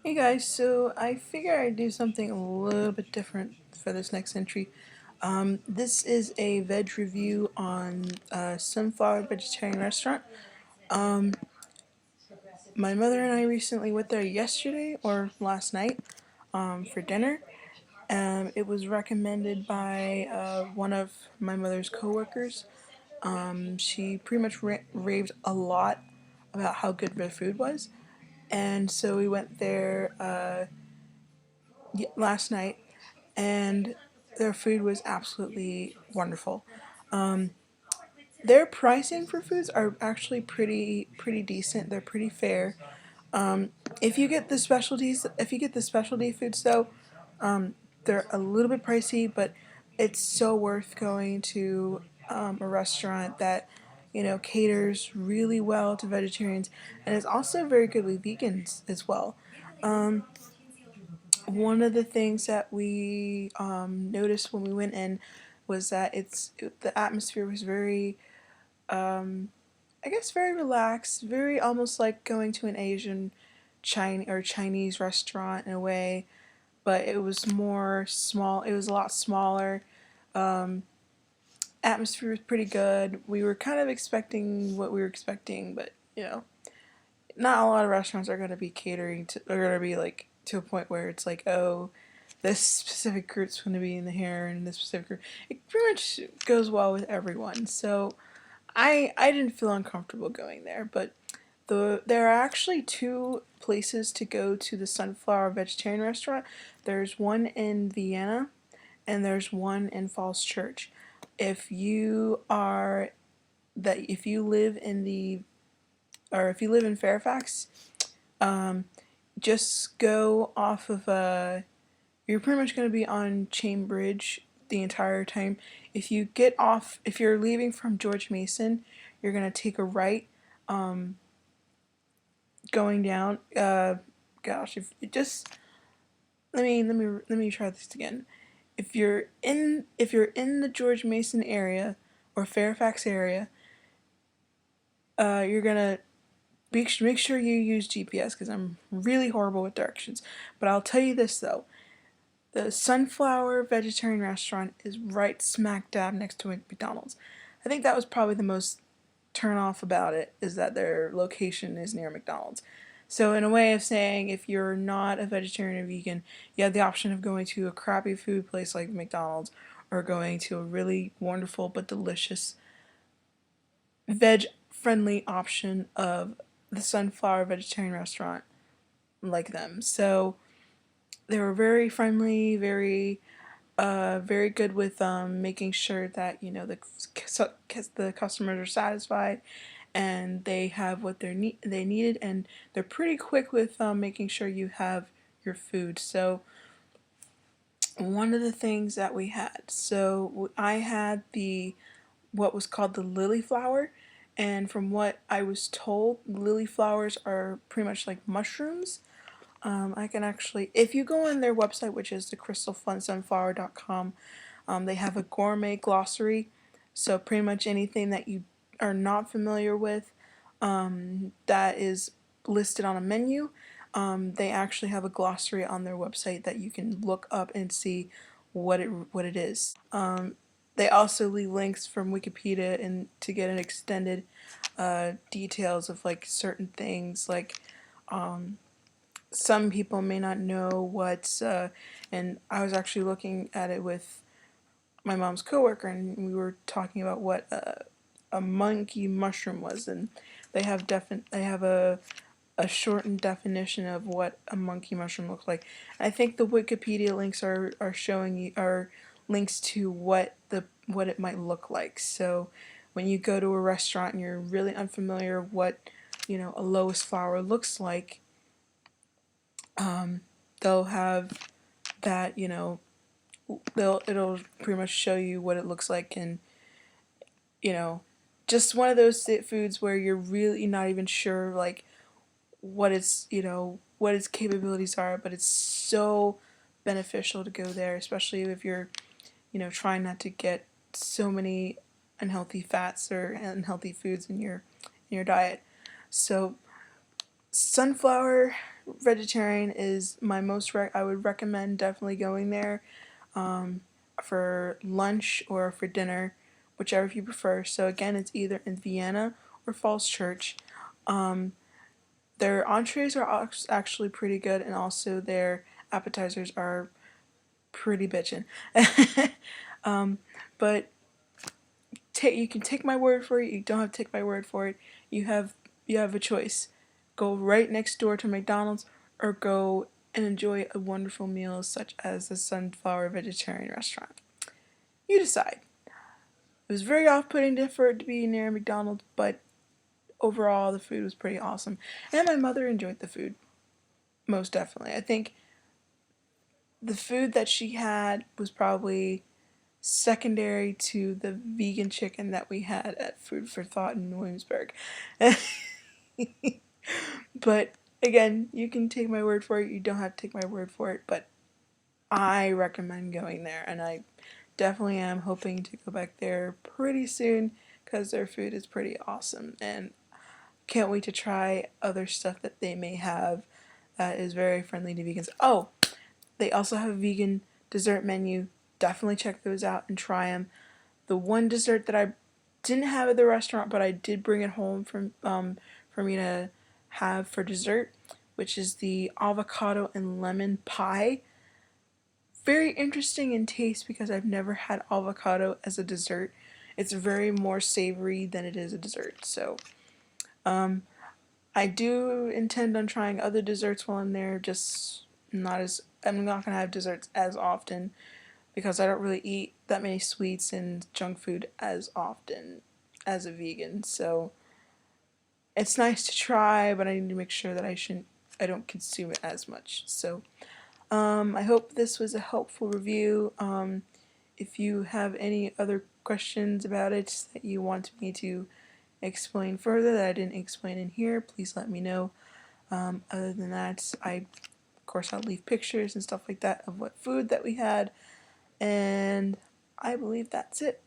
Hey guys, so I figure I'd do something a little bit different for this next entry. This is a veg review on a Sunflower Vegetarian Restaurant. Um, my mother and I recently went there yesterday or last night for dinner. It was recommended by one of my mother's coworkers. She pretty much raved a lot about how good their food was, and so we went there last night, and their food was absolutely wonderful. Um, their pricing for foods are actually pretty decent. They're pretty fair. If you get the specialties, if you get the specialty foods though, they're a little bit pricey, but it's so worth going to a restaurant that caters really well to vegetarians, and is also very good with vegans as well. One of the things that we noticed when we went in was that the atmosphere was very, I guess, very relaxed, very almost like going to an Asian Chinese restaurant in a way, but it was more small. It was a lot smaller. Um, Atmosphere was pretty good. We were kind of expecting what we were expecting, but not a lot of restaurants are going to be catering to, are going to be like to a point where it's like, oh, this specific group's going to be in the hair and this specific group. It pretty much goes well with everyone. So I didn't feel uncomfortable going there, but there are actually two places to go to the Sunflower Vegetarian Restaurant. There's one in Vienna and there's one in Falls Church. If you are if you live in the or if you live in Fairfax, um, just go off of you're pretty much going to be on Chain Bridge the entire time. If you're leaving from George Mason, you're going to take a right, um, going down. Gosh, if it just let me try this again. If you're in the George Mason area or Fairfax area, you're gonna make sure you use GPS because I'm really horrible with directions. But I'll tell you this though. The Sunflower Vegetarian Restaurant is right smack dab next to McDonald's. I think that was probably the most turn off about it, is that their location is near McDonald's. So in a way of saying, if you're not a vegetarian or vegan, you have the option of going to a crappy food place like McDonald's, or going to a really wonderful but delicious veg friendly option of the Sunflower Vegetarian Restaurant like them. So they were very friendly, very good with making sure that the customers are satisfied and they have what they needed, and they're pretty quick with making sure you have your food. So one of the things that we had, so I had the what was called the lily flower, and from what I was told, lily flowers are pretty much like mushrooms. I can actually, if you go on their website, which is thecrystalfunsunflower.com, they have a gourmet glossary. So pretty much anything that you are not familiar with, that is listed on a menu, they actually have a glossary on their website that you can look up and see what it is. They also leave links from Wikipedia and to get an extended details of like certain things like some people may not know and I was actually looking at it with my mom's coworker, and we were talking about what a monkey mushroom was, and they have a shortened definition of what a monkey mushroom looks like. I think the Wikipedia links are showing you are links to what it might look like. So when you go to a restaurant and you're really unfamiliar what a lotus flower looks like, they'll have that it'll pretty much show you what it looks like, and you know just one of those foods where you're really not even sure like what its capabilities are, but it's so beneficial to go there, especially if you're trying not to get so many unhealthy fats or unhealthy foods in your diet. So Sunflower Vegetarian is my most I would recommend definitely going there for lunch or for dinner, whichever you prefer. So again, it's either in Vienna or Falls Church. Their entrees are actually pretty good, and also their appetizers are pretty bitchin'. But you can take my word for it. You don't have to take my word for it. You have a choice. Go right next door to McDonald's, or go and enjoy a wonderful meal such as the Sunflower Vegetarian Restaurant. You decide. It was very off-putting for it to be near McDonald's, but overall the food was pretty awesome, and my mother enjoyed the food most definitely. I think the food that she had was probably secondary to the vegan chicken that we had at Food for Thought in Williamsburg. But again, you can take my word for it. You don't have to take my word for it, but I recommend going there, and I definitely am hoping to go back there pretty soon because their food is pretty awesome, and can't wait to try other stuff that they may have that is very friendly to vegans. Oh, they also have a vegan dessert menu. Definitely check those out and try them. The one dessert that I didn't have at the restaurant, but I did bring it home for me to have for dessert, which is the avocado and lemon pie. Very interesting in taste because I've never had avocado as a dessert. It's very more savory than it is a dessert. So I do intend on trying other desserts while I'm there, just I'm not gonna have desserts as often because I don't really eat that many sweets and junk food as often as a vegan. So it's nice to try, but I need to make sure that I don't consume it as much. So I hope this was a helpful review. If you have any other questions about it that you want me to explain further that I didn't explain in here, please let me know. Other than that, of course, I'll leave pictures and stuff like that of what food that we had, and I believe that's it.